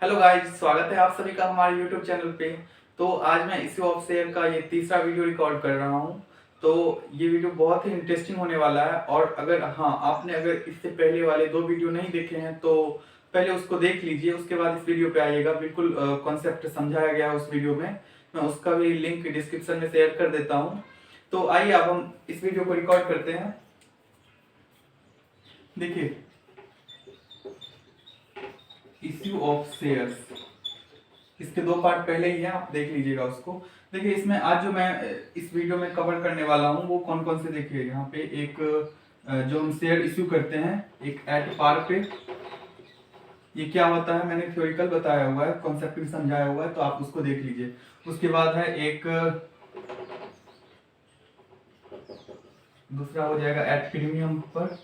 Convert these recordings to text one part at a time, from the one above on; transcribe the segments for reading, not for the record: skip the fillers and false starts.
Hello guys, स्वागत है आप सभी का हमारे यूट्यूब चैनल पे। तो आज मैं इश्यू ऑफ शेयर का ये तीसरा वीडियो रिकॉर्ड कर रहा हूँ। तो ये वीडियो बहुत ही इंटरेस्टिंग होने वाला है। और आपने अगर इससे पहले वाले दो वीडियो नहीं देखे हैं तो पहले उसको देख लीजिए, उसके बाद इस वीडियो पे आइएगा। बिल्कुल कॉन्सेप्ट समझाया गया है उस वीडियो में। मैं उसका भी लिंक डिस्क्रिप्शन में शेयर कर देता हूँ। तो आइए अब हम इस वीडियो को रिकॉर्ड करते हैं। देखिए, इश्यू ऑफ शेयर्स, इसके दो पार्ट पहले ही हैं, आप देख लीजिएगा उसको। देखिए, इसमें आज जो मैं इस वीडियो में कवर करने वाला हूँ वो कौन कौन से, देखिए यहाँ पे एक जो हम शेयर इश्यू करते हैं, एक एट पार पे, ये क्या होता है मैंने थ्योरिकल बताया हुआ है, कॉन्सेप्ट भी समझाया हुआ है, तो आप उसको देख लीजिए। उसके बाद है एक दूसरा हो जाएगा एट प्रीमियम पर,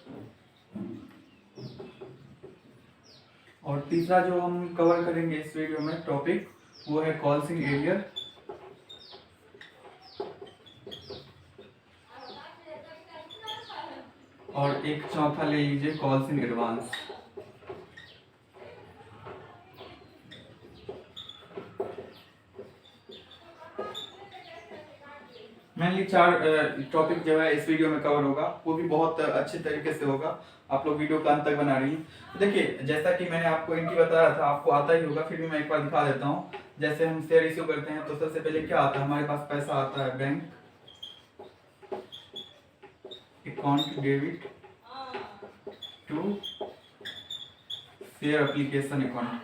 और तीसरा जो हम कवर करेंगे इस वीडियो में टॉपिक वो है कॉल्स इन एरियर। और एक चौथा ले लीजिए कॉल्स इन एडवांस। मेनली चार टॉपिक जो है इस वीडियो में कवर होगा, वो भी बहुत अच्छे तरीके से होगा। आप लोग वीडियो का अंत तक बना रही हैं। तो देखिए, जैसा कि मैंने आपको एंट्री बताया था, आपको आता ही होगा, फिर भी मैं एक बार दिखा देता हूँ। जैसे हम शेयर इश्यू करते हैं तो सबसे पहले क्या आता है, हमारे पास पैसा आता है bank account debit to share application account.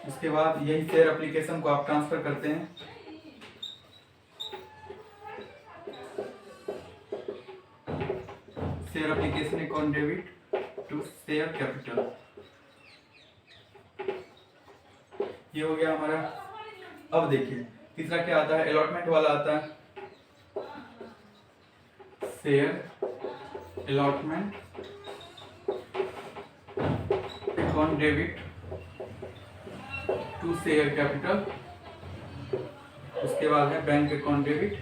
उसके बाद यही शेयर एप्लीकेशन को आप ट्रांसफर करते हैं share application account debit to share capital. ये हो गया हमारा। अब देखिए, तीसरा क्या आता है, अलॉटमेंट वाला आता है, share allotment account debit to share capital. उसके बाद है bank account debit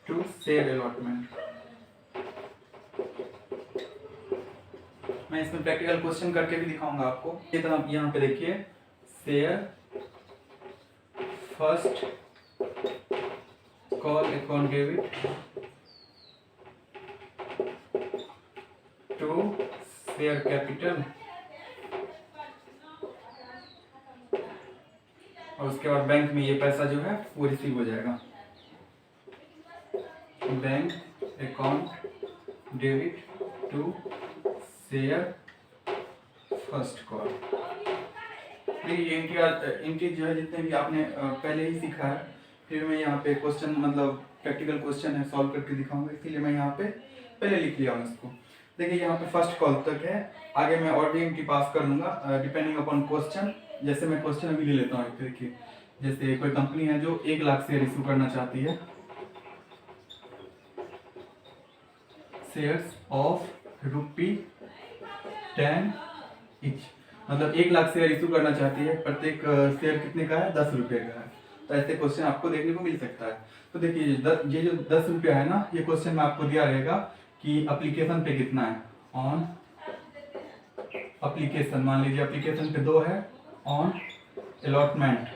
to share allotment. मैं इसमें प्रैक्टिकल क्वेश्चन करके भी दिखाऊंगा आपको। ये तो आप यहाँ पे देखिए, share first call account debit to share capital, और उसके बाद बैंक में ये पैसा जो है वो रिसीव हो जाएगा। Bank account debit to share first call. ये इनकी जो है जितने भी आपने पहले ही सीखा है, फिर मैं यहाँ पे क्वेश्चन, मतलब प्रैक्टिकल क्वेश्चन है, सॉल्व करके दिखाऊंगा, इसीलिए मैं यहाँ पे पहले लिख लिया हूँ इसको। देखिए, यहाँ पे फर्स्ट कॉल तक है, आगे मैं और भी इनकी पास कर लूँगा डिपेंडिंग अपॉन क्वेश्चन। जैसे मैं क्वेश्चन अभी ले लेता हूँ। देखिए, जैसे कोई कंपनी है जो 1 लाख शेयर इशू करना चाहती है, शेयर्स ऑफ ₹10 इच, मतलब 1 लाख शेयर इशू करना चाहती है, प्रत्येक शेयर कितने का है, 10 रुपये का है। तो ऐसे क्वेश्चन आपको देखने को मिल सकता है। तो देखिए, ये जो 10 रुपया है ना, ये क्वेश्चन में आपको दिया रहेगा कि एप्लीकेशन पे कितना है, ऑन एप्लीकेशन, मान लीजिए एप्लीकेशन पे 2 है, ऑन अलॉटमेंट,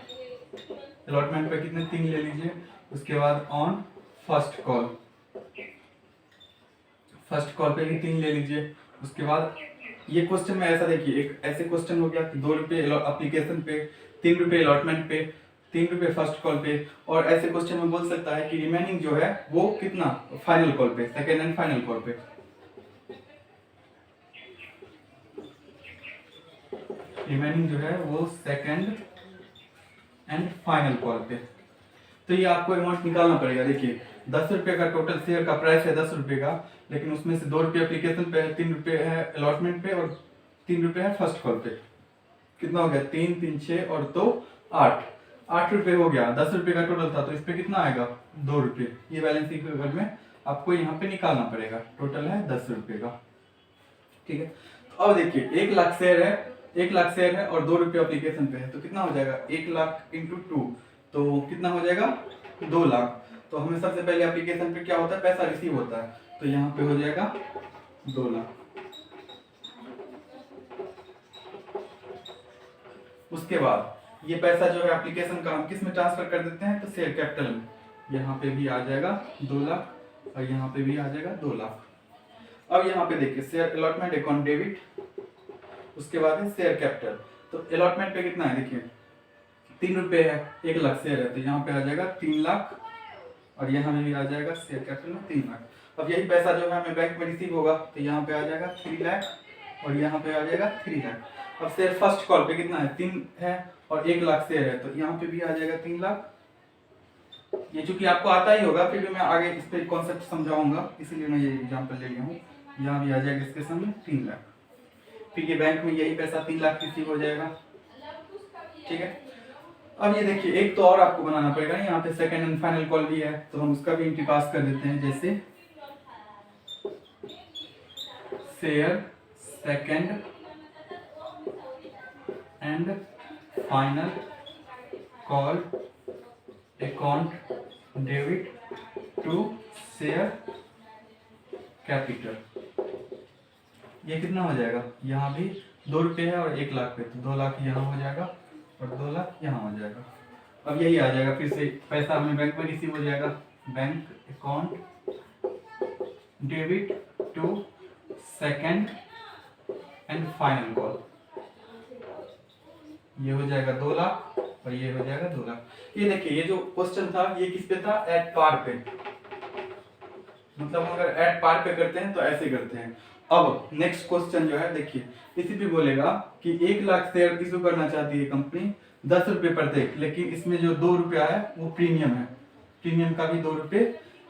अलॉटमेंट पे कितने, 3 ले लीजिए। उसके बाद on first call, first call पे भी 3 ले लीजिए। उसके बाद ये क्वेश्चन में ऐसा देखिए, एक ऐसे क्वेश्चन हो गया कि 2 रुपये एप्लीकेशन पे, 3 रुपये अलॉटमेंट पे, 3 रुपये फर्स्ट कॉल पे। और ऐसे क्वेश्चन में बोल सकता है कि रिमेनिंग जो है वो कितना, फाइनल कॉल पे, सेकेंड एंड फाइनल कॉल पे। रिमेनिंग जो है वो सेकेंड एंड फाइनल कॉल पे। तो ये आपको अमाउंट निकालना पड़ेगा। देखिए, 10 रुपये का टोटल शेयर का प्राइस है 10 रुपये का, लेकिन उसमें से 2 रुपये एप्लीकेशन पे है, 3 रुपये है अलॉटमेंट पे, और 3 रुपये है फर्स्ट कॉल पे। कितना हो गया, 3 3 6 और 2 8, 8 रुपये हो गया। 10 रुपये का टोटल था, तो इस पे कितना आएगा, 2 रुपये। ये बैलेंस शीट में आपको यहाँ पे निकालना पड़ेगा। टोटल है 10 रुपये का, ठीक है। तो अब देखिए, 1 लाख शेयर है, 1 लाख शेयर है और 2 रुपये एप्लीकेशन पे है, तो कितना हो जाएगा, 1 लाख इंटू 2, तो कितना हो जाएगा, 2 लाख। तो हमें सबसे पहले एप्लीकेशन पे क्या होता है, पैसा रिसीव होता है, तो यहाँ पे हो जाएगा 2 लाख। उसके बाद ये पैसा जो है एप्लीकेशन का हम किस में ट्रांसफर कर देते हैं, तो शेयर कैपिटल में। यहाँ पे भी आ जाएगा 2 लाख और यहाँ पे भी आ जाएगा 2 लाख। अब यहाँ पे देखिए शेयर अलॉटमेंट अकाउंट डेबिट, उसके बाद है शेयर कैपिटल। तो अलॉटमेंट पे कितना है देखिए 3 रुपये है, 1 लाख शेयर है, तो यहाँ पे आ जाएगा 3 लाख और यहाँ में भी आ जाएगा शेयर कैपिटल में 3 लाख। अब यही पैसा जो है हमें बैंक में रिसीव होगा, तो यहाँ पे आ जाएगा 3 लाख और यहाँ पे आ जाएगा 3 लाख। अब शेयर फर्स्ट कॉल पे कितना है 3 है और 1 लाख शेयर है, तो यहाँ पे भी आ जाएगा 3 लाख। ये चूंकि आपको आता ही होगा, फिर भी मैं आगे इस पे कॉन्सेप्ट समझाऊंगा, इसीलिए मैं ये एग्जांपल ले लिया हूँ। यहाँ भी आ जाएगा इसके सामने 3 लाख, फिर ये बैंक में यही पैसा 3 लाख रिसीव हो जाएगा। ठीक है, अब ये देखिए एक तो और आपको बनाना पड़ेगा, यहाँ पे सेकंड एंड फाइनल कॉल भी है, तो हम उसका भी एंट्री पास कर देते हैं। जैसे share second and final call account debit to share capital. ये कितना हो जाएगा, यहाँ भी 2 रुपये है और 1 लाख पे, तो 2 लाख यहाँ हो जाएगा और 2 लाख यहाँ हो जाएगा। अब यही आ जाएगा, फिर से पैसा हमें बैंक में रिसीव हो जाएगा, bank account debit to second and final call. ये हो जाएगा 2 लाख और ये हो जाएगा 2 लाख। ये देखिए ये जो क्वेश्चन था ये किस पे था, एट पार पे, मतलब अगर एट पार पे करते हैं तो ऐसे करते हैं। अब नेक्स्ट क्वेश्चन जो है देखिए इसी पे बोलेगा कि 1 लाख शेयर इशू करना चाहती है कंपनी 10 रुपये प्रत्येक, लेकिन इसमें जो 2 रुपया है वो प्रीमियम है, प्रीमियम का भी 2 रुपये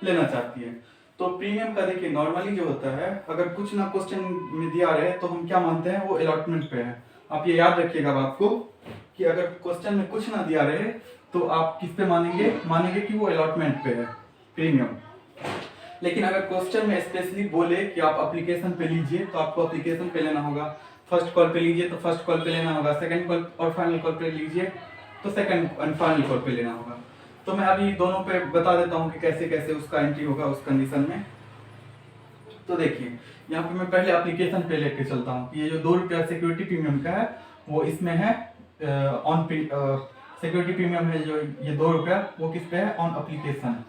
लेना चाहती है। तो प्रीमियम का देखिए नॉर्मली जो होता है, अगर कुछ ना क्वेश्चन में दिया रहे तो हम क्या मानते हैं, वो अलॉटमेंट पे है। आप ये याद रखिएगा बात को कि अगर क्वेश्चन में कुछ ना दिया रहे तो आप किस पे मानेंगे कि वो अलॉटमेंट पे है, प्रीमियम। लेकिन अगर क्वेश्चन में स्पेशली बोले कि आप एप्लीकेशन पे लीजिए तो आपको एप्लीकेशन पे लेना होगा, फर्स्ट कॉल पे लीजिए तो फर्स्ट कॉल पे लेना होगा, सेकंड कॉल और फाइनल कॉल पे लीजिए तो सेकंड एंड फाइनल कॉल पे लेना होगा। तो मैं अभी दोनों पे बता देता हूँ कि कैसे कैसे उसका एंट्री होगा उस कंडीशन में। तो देखिए यहाँ पे मैं पहले एप्लीकेशन पे लेके चलता हूँ। ये जो 2 रुपया सिक्योरिटी प्रीमियम का है वो इसमें है ऑन सिक्योरिटी प्रीमियम है, जो ये 2 रुपया वो किस पे है, ऑन एप्लीकेशन।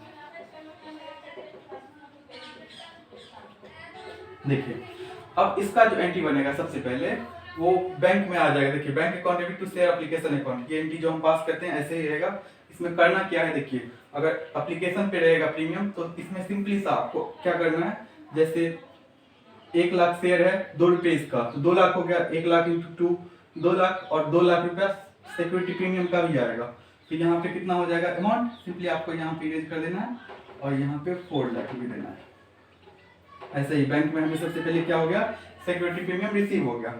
देखिए अब इसका जो एंट्री बनेगा सबसे पहले वो बैंक में आ जाएगा। देखिए bank account debit to share application account, ये एंट्री जो हम पास करते हैं ऐसे ही रहेगा। इसमें करना क्या है देखिए, अगर एप्लीकेशन पे रहेगा प्रीमियम तो इसमें सिंपली सा आपको क्या करना है, जैसे 1 लाख शेयर है 2 रुपये इसका, तो 2 लाख हो गया, 1 लाख इंटू 2 2 लाख और 2 लाख रुपया सिक्योरिटी प्रीमियम का भी आएगा। तो यहाँ पे कितना हो जाएगा अमाउंट, सिंपली आपको यहाँ पे इरेज कर देना है और यहाँ पे 4 लाख भी देना है। ऐसे ही बैंक में हमें सबसे पहले क्या हो गया, सिक्योरिटी प्रीमियम रिसीव हो गया।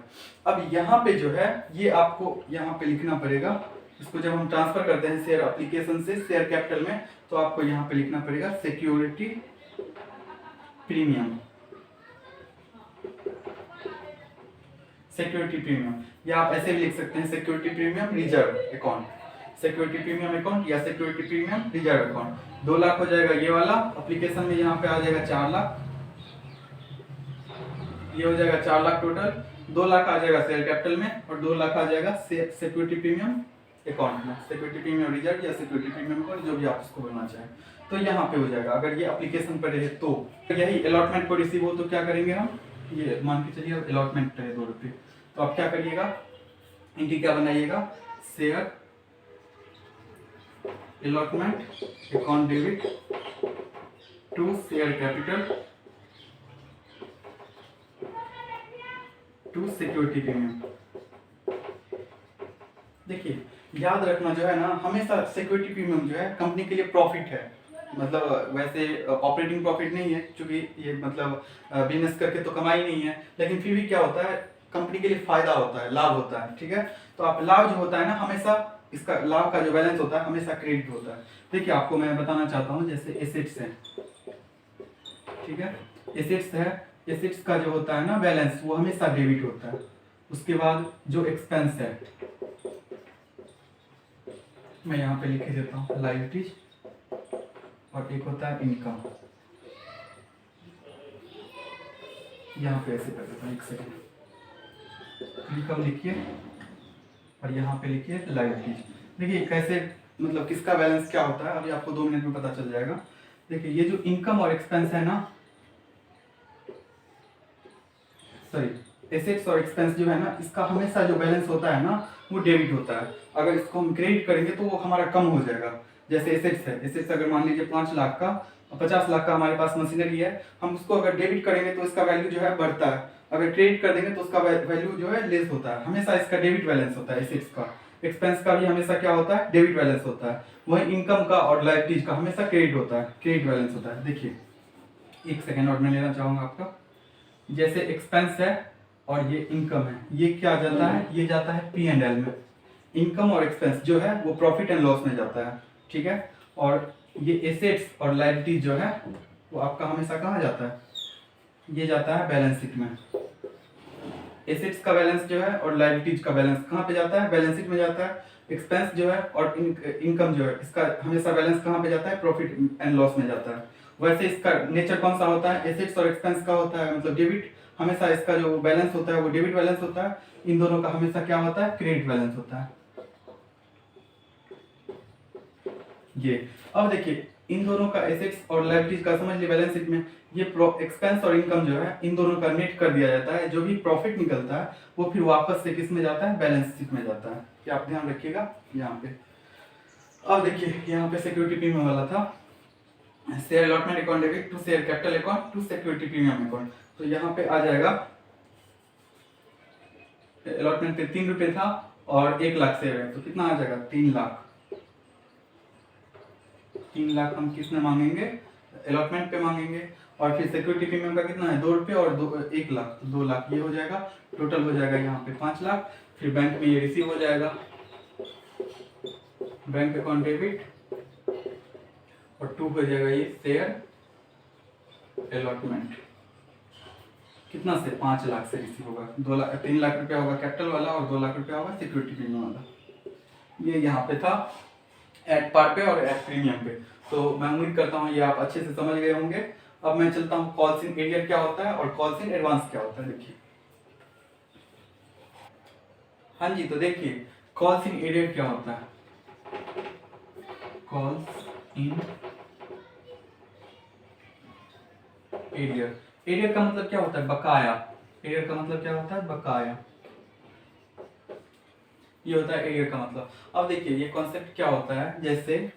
अब यहाँ पे जो है ये आपको यहाँ पे लिखना पड़ेगा, इसको जब हम ट्रांसफर करते हैं शेयर एप्लीकेशन से शेयर कैपिटल में तो आपको यहाँ पे लिखना पड़ेगा सिक्योरिटी प्रीमियम, सिक्योरिटी प्रीमियम, या आप ऐसे भी लिख सकते हैं security premium reserve account, security premium account या security premium reserve account. 2 lakh हो जाएगा ये वाला, एप्लीकेशन में यहाँ पे आ जाएगा 4 लाख, ये हो जाएगा 4 लाख टोटल, 2 लाख आ जाएगा शेयर कैपिटल में और 2 लाख आ जाएगा सिक्योरिटी प्रीमियम अकाउंट में, सिक्योरिटी प्रीमियम रिजर्व या सिक्योरिटी प्रीमियम अकाउंट, जो भी आप इसको बोलना चाहें। तो यहाँ पे हो जाएगा अगर ये एप्लीकेशन पर रहे तो। यही अलॉटमेंट को रिसीव हो तो क्या करेंगे हम, ये मान के चलिए अलॉटमेंट है 2 रुपये, तो आप क्या करिएगा, इनकी क्या बनाइएगा, share allotment account debit to share capital to security premium. देखिए याद रखना जो है ना, हमेशा सिक्योरिटी प्रीमियम जो है कंपनी के लिए प्रॉफिट है, मतलब वैसे ऑपरेटिंग प्रॉफिट नहीं है क्योंकि ये मतलब बिजनेस करके तो कमाई नहीं है, लेकिन फिर भी क्या होता है कंपनी के लिए फायदा होता है, लाभ होता है। ठीक है, तो आप लाभ जो होता है ना हमेशा इसका लाभ का जो बैलेंस होता है हमेशा क्रेडिट होता है। देखिए आपको मैं बताना चाहता हूँ, जैसे एसेट्स है, ठीक है, एसेट्स है, एसेट्स का जो होता है ना बैलेंस वो हमेशा डेबिट होता है। उसके बाद जो एक्सपेंस है मैं यहाँ पे लिख देता हूँ लायबिलिटीज, और एक होता है इनकम, यहाँ पे ऐसे कर देता हूँ, एक सेकंड, इनकम लिखिए और यहाँ पे लिखिए लायबिलिटीज। देखिए कैसे मतलब किसका बैलेंस क्या होता है अभी आपको 2 मिनट में पता चल जाएगा। देखिए ये जो इनकम और एक्सपेंस है ना, सॉरी एसेट्स और एक्सपेंस जो है ना, इसका हमेशा जो बैलेंस होता है ना वो डेबिट होता है। अगर इसको हम क्रेडिट करेंगे तो वो हमारा कम हो जाएगा। जैसे एसेट्स है, एसेट्स अगर मान लीजिए 5 लाख का 50 लाख का हमारे पास मशीनरी है, हम उसको अगर डेबिट करेंगे तो इसका वैल्यू जो है बढ़ता है, अगर क्रेडिट कर देंगे तो उसका वैल्यू जो है लेस होता है। हमेशा इसका डेबिट बैलेंस होता है एसेट्स का। एक्सपेंस का भी हमेशा क्या होता है, डेबिट बैलेंस होता है। वही इनकम का और लायबिलिटीज का हमेशा क्रेडिट होता है, क्रेडिट बैलेंस होता है। देखिए एक सेकेंड और मैं लेना चाहूंगा आपका। जैसे एक्सपेंस है और ये इनकम है, ये क्या जाता है, ये जाता है P&L में। इनकम और एक्सपेंस जो है वो प्रॉफिट एंड लॉस में जाता है, ठीक है। और ये एसेट्स और लायबिलिटीज जो है वो आपका हमेशा कहाँ जाता है, ये जाता है बैलेंस शीट में। एसेट्स का बैलेंस जो है और लायबिलिटीज का बैलेंस कहाँ पे जाता है, बैलेंस शीट में जाता है। एक्सपेंस जो है और इनकम जो है इसका हमेशा बैलेंस कहाँ पे जाता है, प्रॉफिट एंड लॉस में जाता है। वैसे इसका नेचर कौन सा होता है, एसेट्स और एक्सपेंस का होता है मतलब डेबिट। हमेशा इसका जो बैलेंस होता है वो डेबिट बैलेंस होता है। इन दोनों का हमेशा क्या होता है, क्रेडिट बैलेंस होता है। ये अब देखिए इन दोनों का एसेट्स और लायबिलिटीज का समझ लिए बैलेंस शीट में। ये एक्सपेंस और इनकम जो है इन दोनों का नेट कर दिया जाता है। जो भी प्रॉफिट निकलता है वो फिर वापस से किस में जाता है, बैलेंस शीट में जाता है। क्या आप ध्यान रखिएगा यहाँ पे। अब देखिए यहाँ पे सिक्योरिटी प्रीमियम वाला था, share allotment account debit to share capital account to security premium account. तो यहाँ पे आ जाएगा अलॉटमेंट पे 3 रुपए था और 1 लाख शेयर है तो कितना आ जाएगा, 3 लाख। 3 लाख हम किस में मांगेंगे, अलॉटमेंट पे मांगेंगे। और फिर सिक्योरिटी प्रीमियम का कितना है, 2 रुपये और 1 लाख, तो 2 लाख ये हो जाएगा। टोटल हो जाएगा यहाँ पे 5 लाख। फिर बैंक में ये रिसीव हो जाएगा, बैंक अकाउंट डेबिट, और 2 हो जाएगा ये शेयर अलॉटमेंट। कितना से, 5 लाख से रिसीव होगा। 2 लाख 3 लाख रुपया होगा कैपिटल वाला और 2 लाख रुपया होगा सिक्योरिटी प्रीमियम वाला। ये यहाँ पे था एट पार पे और एट प्रीमियम पे। तो मैं उम्मीद करता हूँ ये आप अच्छे से समझ गए होंगे। अब मैं चलता हूँ कॉल्स इन एरियर क्या होता है और कॉल्स इन एडवांस क्या होता है। देखिए हाँ जी, तो देखिए कॉल्स इन एरियर क्या होता है। कॉल्स इन एरियर, एरियर का मतलब क्या होता है, बकाया। एरियर का मतलब क्या होता है, बकाया। ये होता है एरियर का मतलब। अब देखिए ये कॉन्सेप्ट क्या होता है, जैसे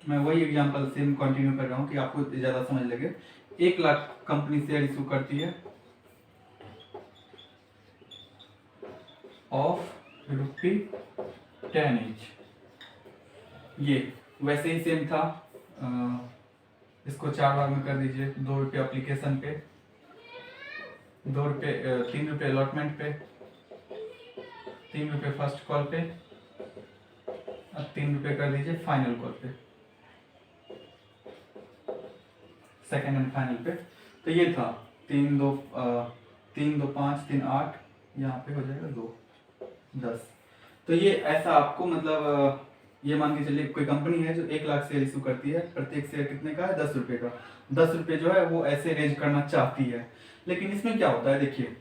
मैं वही एग्जांपल से कंटिन्यू कर रहा हूँ कि आपको ज़्यादा समझ लगे। 1 लाख कंपनी शेयर इशू करती है ऑफ ₹10 each। ये वैसे ही सेम था, इसको 4 भाग में कर दीजिए। 2 रुपये अप्लीकेशन पे, 2 रुपये 3 रुपये अलॉटमेंट पे, 3 रुपये फर्स्ट कॉल पे, और 3 रुपये कर दीजिए फाइनल कॉल पे, सेकेंड एंड फाइनल पे। तो ये था 3 2 5 3 8, यहाँ पे हो जाएगा 2 10। तो ये ऐसा आपको मतलब ये मान के चलिए कोई कंपनी है जो 1 लाख शेयर इशू करती है, प्रत्येक शेयर कितने का है, 10 रुपये का। 10 रुपये जो है वो ऐसे रेज करना चाहती है। लेकिन इसमें क्या होता है, देखिए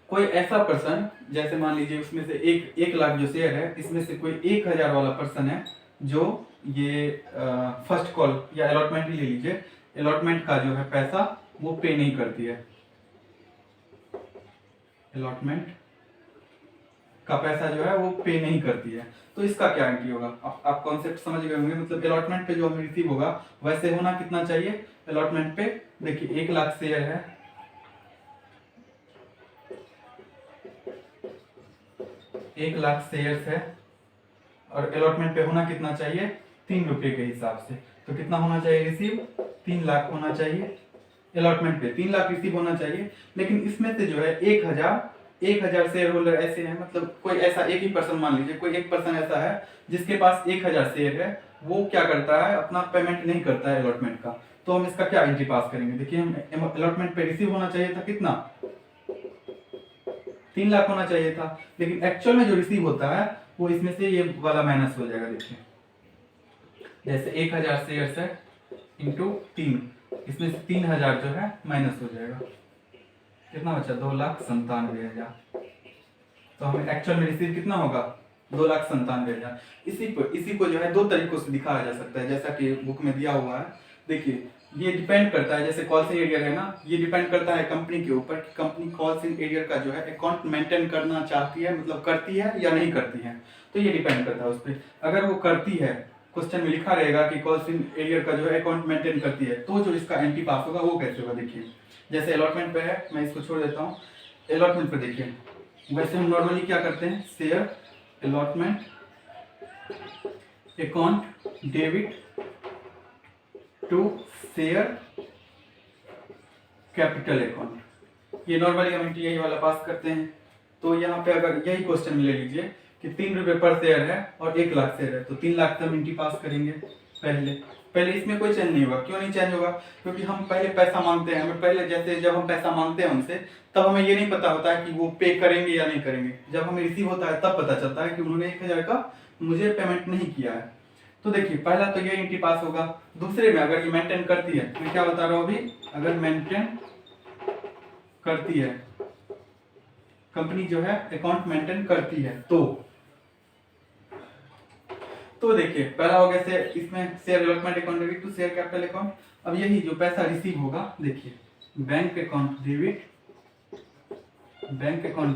कोई ऐसा पर्सन, जैसे मान लीजिए उसमें से 1 लाख जो शेयर है, इसमें से कोई 1000 वाला पर्सन है जो ये फर्स्ट कॉल या अलॉटमेंट ही ले लीजिए, अलॉटमेंट का जो है पैसा वो पे नहीं करती है। अलॉटमेंट का पैसा जो है वो पे नहीं करती है। तो इसका क्या एंट्री होगा, आप कॉन्सेप्ट समझ गए होंगे। मतलब अलॉटमेंट पे जो हमें रिसीव होगा वैसे होना कितना चाहिए अलॉटमेंट पे। देखिए 1 लाख शेयर है, 1 लाख शेयर्स है और अलॉटमेंट पे होना कितना चाहिए, 3 रुपये के हिसाब से। तो कितना होना चाहिए रिसीव, 3 लाख होना चाहिए। अलॉटमेंट पे 3 लाख रिसीव होना चाहिए। लेकिन इसमें से जो है 1000 शेयर होल्डर ऐसे हैं, मतलब कोई ऐसा एक ही पर्सन, मान लीजिए कोई एक पर्सन ऐसा है जिसके पास 1000 शेयर है, वो क्या करता है, अपना पेमेंट नहीं करता है अलॉटमेंट का। तो हम इसका क्या एंट्री पास करेंगे। देखिए हम अलॉटमेंट पे रिसीव होना चाहिए था कितना, 3 लाख होना चाहिए था, लेकिन एक्चुअल में जो रिसीव होता है वो इसमें से ये वाला माइनस हो जाएगा। देखिए जैसे 1000 शेयर्स है इंटू 3, इसमें से 3000 जो है माइनस हो जाएगा। कितना बचा, 2,97,000। तो हमें एक्चुअल में रिसीव कितना होगा, 2,97,000। इसी को जो है दो तरीकों से दिखाया जा सकता है, जैसा कि बुक में दिया हुआ है। देखिए ये डिपेंड करता है, जैसे कॉल सेंटर एरियर है ना, ये डिपेंड करता है कंपनी के ऊपर कि कंपनी कॉल सेंटर एरियर का जो है अकाउंट मेंटेन करना चाहती है, मतलब करती है या नहीं करती है। तो ये डिपेंड करता है उस पर। अगर वो करती है, क्वेश्चन में लिखा रहेगा कि कॉल सेंटर एरियर का जो है अकाउंट मेंटेन करती है, तो जो इसका एंटी पास होगा वो कैसे होगा। देखिए जैसे अलॉटमेंट पे है, मैं इसको छोड़ देता हूँ। अलॉटमेंट पे देखिए, वैसे हम नॉर्मली क्या करते हैं, share allotment account debit to share capital account, ये नॉर्मली हम यही वाला पास करते हैं। तो यहाँ पे अगर यही क्वेश्चन ले लीजिए कि 3 रुपये पर शेयर है और 1 लाख शेयर है, तो 3 लाख तक एंट्री पास करेंगे। पहले इसमें कोई चेंज नहीं होगा। क्यों नहीं चेंज होगा, क्योंकि हम पहले पैसा मांगते हैं। हमें पहले जैसे जब हम पैसा मांगते हैं उनसे, तब हमें ये नहीं पता होता है कि वो पे करेंगे या नहीं करेंगे। जब हमें रिसीव होता है तब पता चलता है कि उन्होंने 1,000 का मुझे पेमेंट नहीं किया है। तो देखिए पहला तो ये एंट्री पास होगा। दूसरे में अगर ये मेंटेन करती है, मैं क्या बता रहा हूँ अभी, अगर मेंटेन करती है कंपनी, जो है अकाउंट मेंटेन करती है, तो देखिए पहला हो गया शेयर, इसमें share allotment account debit to share capital account. अब यही जो पैसा रिसीव होगा, देखिए बैंक अकाउंट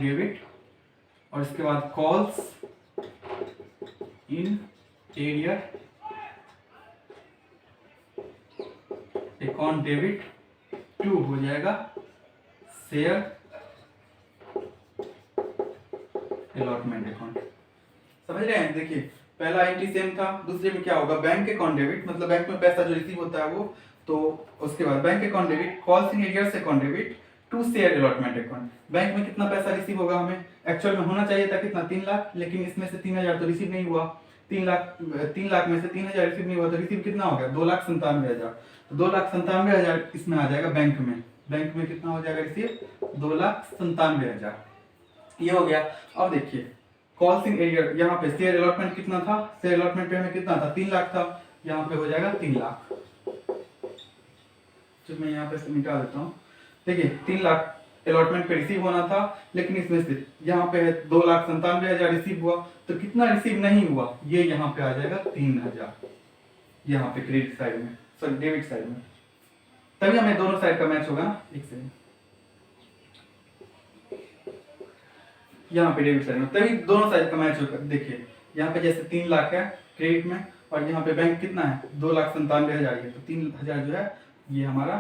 डेबिट और इसके बाद calls in arrear account debit to हो जाएगा शेयर अलॉटमेंट अकाउंट। समझ रहे हैं। देखिए पहला एंट्री सेम था, दूसरे में क्या होगा, बैंक अकाउंट डेबिट, मतलब बैंक में पैसा जो रिसीव होता है वो, तो उसके बाद bank account debit calls in arrears account debit to share allotment account. Bank में कितना पैसा रिसीव होगा, हमें एक्चुअल में होना चाहिए था कितना, 3 लाख, लेकिन इसमें से 3,000 तो रिसीव नहीं हुआ। 3 लाख में से 3,000 रिसीव नहीं हुआ, तो रिसीव कितना हो गया, 2,97,000। तो 2,97,000 इसमें आ जाएगा बैंक में। बैंक में कितना हो जाएगा रिसीव, 2,97,000, ये हो गया। अब देखिए कॉल्स इन एरियर, यहाँ पे शेयर अलॉटमेंट कितना था, शेयर अलॉटमेंट पे हमें कितना था, 3 लाख था, यहाँ पे हो जाएगा 3 लाख। तो मैं यहाँ पे मिटा देता हूँ। देखिए 3 लाख अलॉटमेंट पे रिसीव होना था, लेकिन इसमें से यहाँ पे 2,97,000 रिसीव हुआ, तो कितना रिसीव नहीं हुआ, ये यहाँ पे आ जाएगा 3,000, यहाँ पे क्रेडिट साइड में, सॉरी डेबिट साइड में। तभी हमें दोनों साइड का मैच होगा ना। एक सेकंड, यहाँ पे डेबिट साइड में, तभी दोनों साइड का मैच होगा। देखिए यहाँ पे जैसे 3 लाख है क्रेडिट में, और यहाँ पे बैंक कितना है, 2,97,000 है, तो 3,000 जो है ये हमारा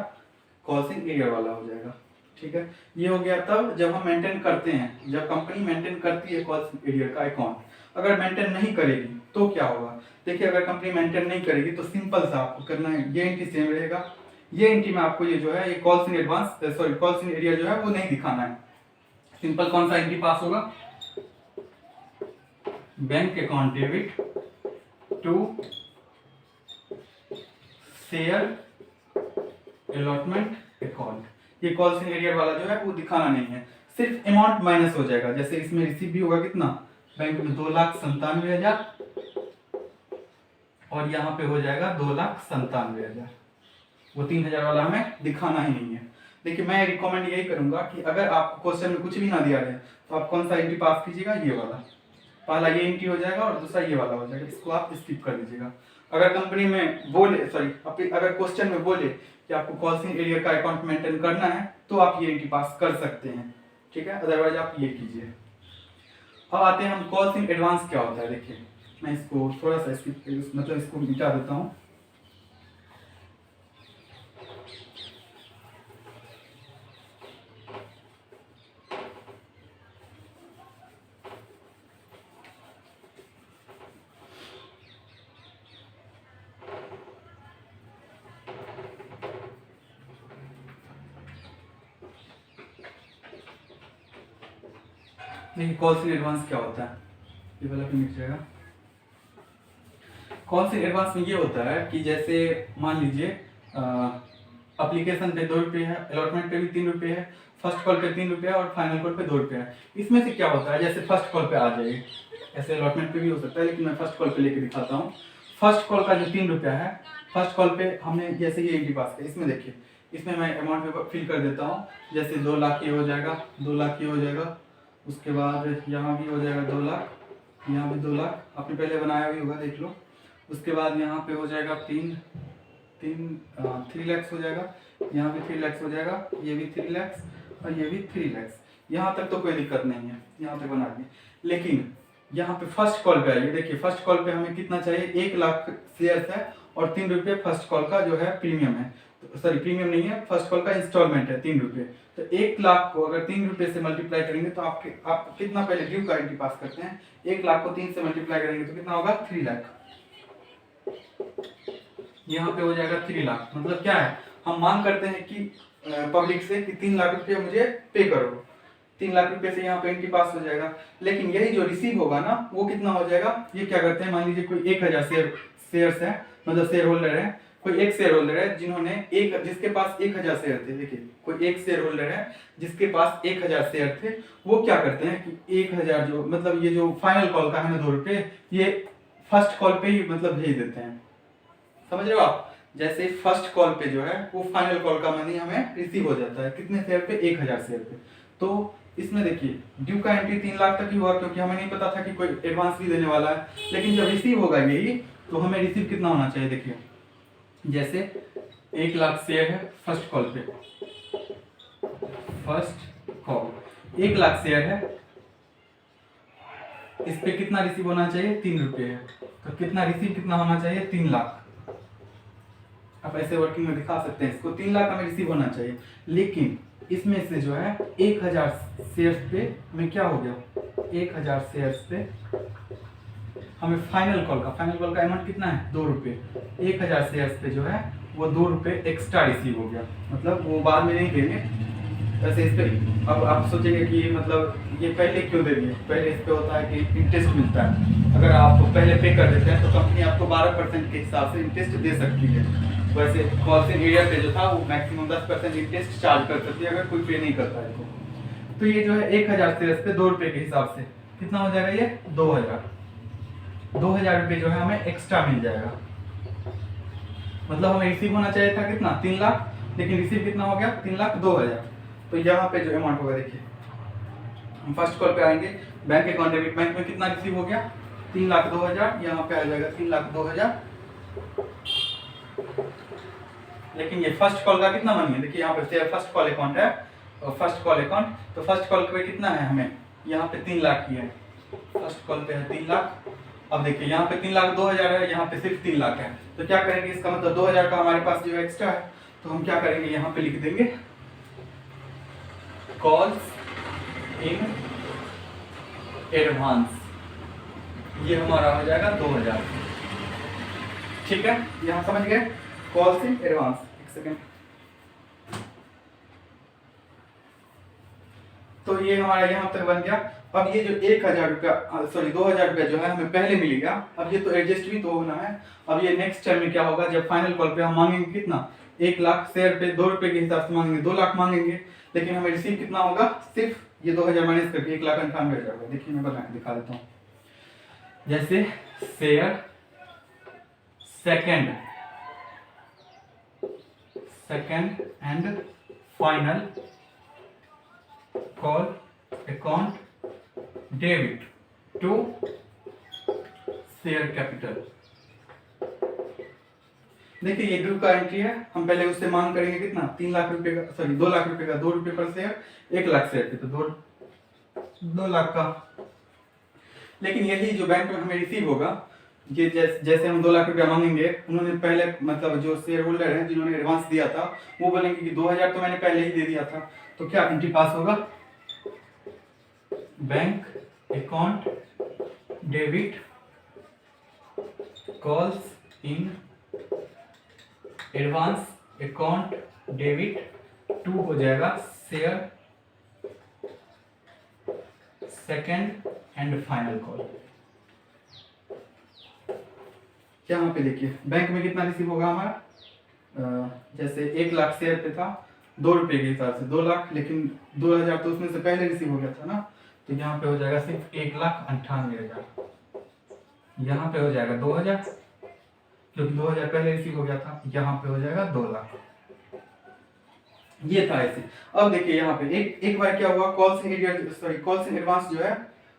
कॉल्सिंग एरियर वाला हो जाएगा। ठीक है, ये हो गया तब जब हम मेंटेन करते हैं, जब कंपनी मेंटेन करती है कॉल्सिंग एरियर का अकाउंट। अगर मेंटेन नहीं करेगी तो क्या होगा, देखिए अगर कंपनी मेंटेन नहीं करेगी तो सिंपल सा आपको करना है, ये एंट्री सेम रहेगा। ये एंट्री में आपको ये जो है ये कॉल्सिंग एडवांस, सॉरी कॉल्सिंग एरियर जो है वो नहीं दिखाना है। सिंपल कौन सा एंट्री पास होगा, bank account debit to share allotment account. ये कॉल्सिंग एरियर वाला जो है वो दिखाना नहीं है, सिर्फ अमाउंट माइनस हो जाएगा। जैसे इसमें रिसीव भी होगा कितना, बैंक में 2,97,000, और यहाँ पे हो जाएगा 2,97,000। वो 3,000 वाला हमें दिखाना ही नहीं है। देखिए मैं रिकमेंड यही करूंगा कि अगर आप क्वेश्चन में कुछ भी ना दिया रहे तो आप कौन सा एंट्री पास कीजिएगा, ये वाला। पहला ये एंट्री हो जाएगा और दूसरा ये वाला हो जाएगा, इसको आप स्किप कर दीजिएगा। अगर कंपनी में बोले, सॉरी अगर क्वेश्चन में बोले कि आपको कॉल्सिंग एरियर का अकाउंट मेंटेन करना है, तो आप ये एंट्री पास कर सकते हैं। ठीक है, अदरवाइज आप ये कीजिए। अब आते हैं हम कॉल्सिंग एडवांस क्या होता है। देखिए मैं इसको थोड़ा सा मतलब इसको मिटा देता हूँ। देखिए कॉल्सिंग एडवांस क्या होता है, ये वाला भी मिट जाएगा। कॉल्सिंग एडवांस में ये होता है कि जैसे मान लीजिए एप्लीकेशन पे 2 रुपये है, अलॉटमेंट पे भी 3 रुपये है, फर्स्ट कॉल पे 3 रुपये और फाइनल कॉल पे 2 रुपये है। इसमें से क्या होता है, जैसे फर्स्ट कॉल पे आ जाए, ऐसे अलॉटमेंट पे भी हो सकता है, लेकिन मैं फर्स्ट कॉल पे लेके दिखाता हूँ। फर्स्ट कॉल का जो 3 रुपया है, फर्स्ट कॉल पे हमने जैसे ये एंट्री पास किया, इसमें देखिए, इसमें मैं अमाउंट फिल कर देता हूँ। जैसे 2 लाख ये हो जाएगा, 2 लाख ये हो जाएगा, उसके बाद यहाँ भी हो जाएगा 2 लाख, यहाँ भी 2 लाख, आपने पहले बनाया भी होगा, देख लो। उसके बाद यहाँ पे हो जाएगा 3 लैक्स हो जाएगा, यहाँ भी 3 लैक्स हो जाएगा, ये भी 3 लैक्स और ये भी 3 लैक्स। यहाँ तक तो कोई दिक्कत नहीं है, यहाँ तक बना दिए। लेकिन यहाँ पे फर्स्ट कॉल पे आइए, देखिए फर्स्ट कॉल पे हमें कितना चाहिए, 1 लाख शेयर्स है और 3 रुपये फर्स्ट कॉल का जो है प्रीमियम है, सॉरी प्रीमियम नहीं है, फर्स्ट कॉल का इंस्टॉलमेंट है 3 रुपये। तो 1 लाख को अगर 3 रुपये से मल्टीप्लाई करेंगे तो आप कितना पहले ड्यू गारंटी पास करते हैं, 1 लाख को 3 से मल्टीप्लाई करेंगे तो कितना होगा, 3 लाख। यहाँ पे हो जाएगा 3 लाख। मतलब क्या है, हम मांग करते हैं कि पब्लिक से कि 3 लाख रुपये मुझे पे करो, 3 लाख रुपए से यहाँ पे एंट्री पास हो जाएगा। लेकिन यही जो रिसीव होगा ना वो कितना हो जाएगा, ये क्या करते हैं, मान लीजिए कोई 1000 शेयर्स है, मतलब शेयर होल्डर है, कोई एक शेयर होल्डर है जिसके पास 1000 शेयर थे। देखिए कोई एक शेयर होल्डर है जिसके पास 1000 शेयर थे, वो क्या करते हैं कि 1000 जो मतलब ये जो फाइनल कॉल का है ना 2 रुपये, ये फर्स्ट कॉल पे ही मतलब भेज देते हैं, समझ रहे हो आप। जैसे फर्स्ट कॉल पे जो है वो फाइनल कॉल का मनी हमें रिसीव हो जाता है, कितने शेयर पे, 1000 शेयर पे। तो इसमें देखिए ड्यू का एंट्री 3 लाख तक ही हुआ, क्योंकि हमें नहीं पता था कि कोई एडवांस भी देने वाला है। लेकिन जब रिसीव होगा यही, तो हमें रिसीव कितना होना चाहिए, देखिए जैसे 1 लाख शेयर है फर्स्ट कॉल पे, फर्स्ट कॉल 1 लाख शेयर है, इस पे कितना रिसीव होना चाहिए, 3 रुपये है, तो कितना रिसीव कितना होना चाहिए, 3 लाख। आप ऐसे वर्किंग में दिखा सकते हैं इसको, 3 लाख हमें रिसीव होना चाहिए। लेकिन इसमें से जो है 1000 शेयर्स पे हमें क्या हो गया, 1000 शेयर्स पे हमें फाइनल कॉल का अमाउंट कितना है, 2 रुपये। 1000 शेयर्स पे जो है वो 2 रुपये एक्स्ट्रा रिसीव हो गया, मतलब वो बाद में नहीं देंगे। वैसे इस पे अब आप सोचेंगे कि मतलब ये पहले क्यों दे दिए, पहले इस पे होता है कि इंटरेस्ट मिलता है, अगर आप पहले पे कर देते हैं तो कंपनी आपको 12% के हिसाब से इंटरेस्ट दे सकती है। वैसे कॉल सेंटर एरिया पे जो था वो मैक्सिमम 10% इंटरेस्ट चार्ज कर सकती है अगर कोई पे नहीं करता है तो ये जो है 1000 शेयर्स पे 2 रुपये के हिसाब से कितना हो जाएगा, ये 2000 रुपये जो है हमें एक्स्ट्रा मिल जाएगा। मतलब हमें रिसीव होना चाहिए था कितना, 3 लाख, लेकिन रिसीव कितना हो गया, 3,02,000। तो यहाँ पे जो अमाउंट होगा, देखिए हम फर्स्ट कॉल पे आएंगे, बैंक अकाउंट डेबिट, बैंक में कितना रिसीव हो गया, 3,02,000, यहाँ पे आ जाएगा 3,02,000। लेकिन ये फर्स्ट कॉल का कितना मनी है, देखिए यहाँ पे फर्स्ट कॉल अकाउंट है, और फर्स्ट कॉल अकाउंट, तो फर्स्ट कॉल पे कितना है, हमें यहाँ पे 3 लाख की है, फर्स्ट कॉल पे है 3 लाख। अब देखिए यहाँ पे 3,02,000 है, यहाँ पे सिर्फ 3 लाख है, तो क्या करेंगे, इसका मतलब 2000 का हमारे पास जो एक्स्ट्रा है, तो हम क्या करेंगे, यहाँ पे लिख देंगे कॉल्स इन एडवांस, ये हमारा हो जाएगा 2000। ठीक है, यहाँ समझ गए, कॉल्स इन एडवांस। एक सेकेंड, तो ये हमारा यहाँ तक बन गया। अब ये जो 1000 रुपया, सॉरी 2000 रुपया जो है हमें पहले मिलेगा, अब ये तो एडजस्ट भी तो होना है। अब ये नेक्स्ट टाइम में क्या होगा, जब फाइनल कॉल पे हम मांगेंगे कितना, 1 लाख शेयर पे 2 रुपये के हिसाब से मांगेंगे, 2 लाख मांगेंगे, लेकिन हमें रिसीव कितना होगा, सिर्फ ये 2000 माइनस करके 1,98,000। देखिए मैं बना दिखा देता हूँ, जैसे share second and final call account debit to share capital. देखिए ये ड्यू का एंट्री है, हम पहले उससे मांग करेंगे कितना, 3 लाख रुपए का, सॉरी 2 लाख रुपए का, 2 रुपये पर शेयर, 1 लाख शेयर पे, तो 2 लाख का। लेकिन यही जो बैंक में हमें रिसीव होगा, ये जैसे हम 2 लाख रुपया मांगेंगे, उन्होंने पहले मतलब जो शेयर होल्डर है जिन्होंने एडवांस दिया था वो बोलेंगे कि 2000 तो मैंने पहले ही दे दिया था, तो क्या एंट्री पास होगा, bank account debit calls in advance account debit to हो जाएगा share second and final call. यहाँ पे देखिए बैंक में कितना रिसीव होगा हमारा, जैसे 1 लाख शेयर पे था 2 रुपये के हिसाब से 2 लाख, लेकिन 2000 तो उसमें से पहले रिसीव हो गया था ना, तो यहाँ पे हो जाएगा सिर्फ 1,98,000। यहाँ पे हो जाएगा 2000, क्योंकि 2000 पहले रिसीव हो गया था, यहाँ पे हो जाएगा 2 लाख। ये था ऐसे। अब देखिए यहाँ पे एक बार क्या हुआ, कॉल्स इन एडवांस जो है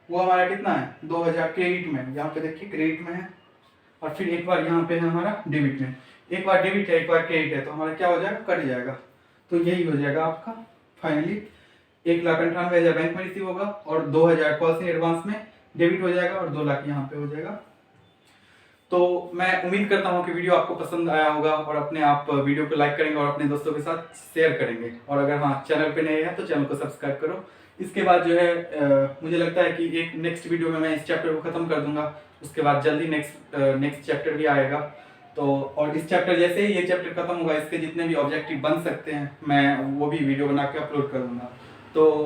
वो हमारा कितना है 2000 क्रेडिट में, यहाँ पे देखिए क्रेडिट में है। और फिर एक बार यहाँ पे है हमारा डेबिट में, एक बार डेबिट है एक बार क्रेडिट है, तो हमारा क्या हो जाएगा, कट जाएगा। तो यही हो जाएगा आपका फाइनली 1,98,000 बैंक में रिसीव होगा और 2000 कॉल्स इन एडवांस में डेबिट हो जाएगा और 2 लाख यहाँ पे हो जाएगा। तो मैं उम्मीद करता हूँ कि वीडियो आपको पसंद आया होगा और अपने आप वीडियो को लाइक करेंगे और अपने दोस्तों के साथ शेयर करेंगे। और अगर हाँ चैनल पे नए हैं तो चैनल को सब्सक्राइब करो। इसके बाद जो है मुझे लगता है कि एक नेक्स्ट वीडियो में मैं इस चैप्टर को ख़त्म कर दूंगा, उसके बाद जल्दी नेक्स्ट चैप्टर भी आएगा। तो और इस चैप्टर जैसे ही ये चैप्टर खत्म होगा, इसके जितने भी ऑब्जेक्टिव बन सकते हैं मैं वो भी वीडियो बना के अपलोड कर दूंगा। तो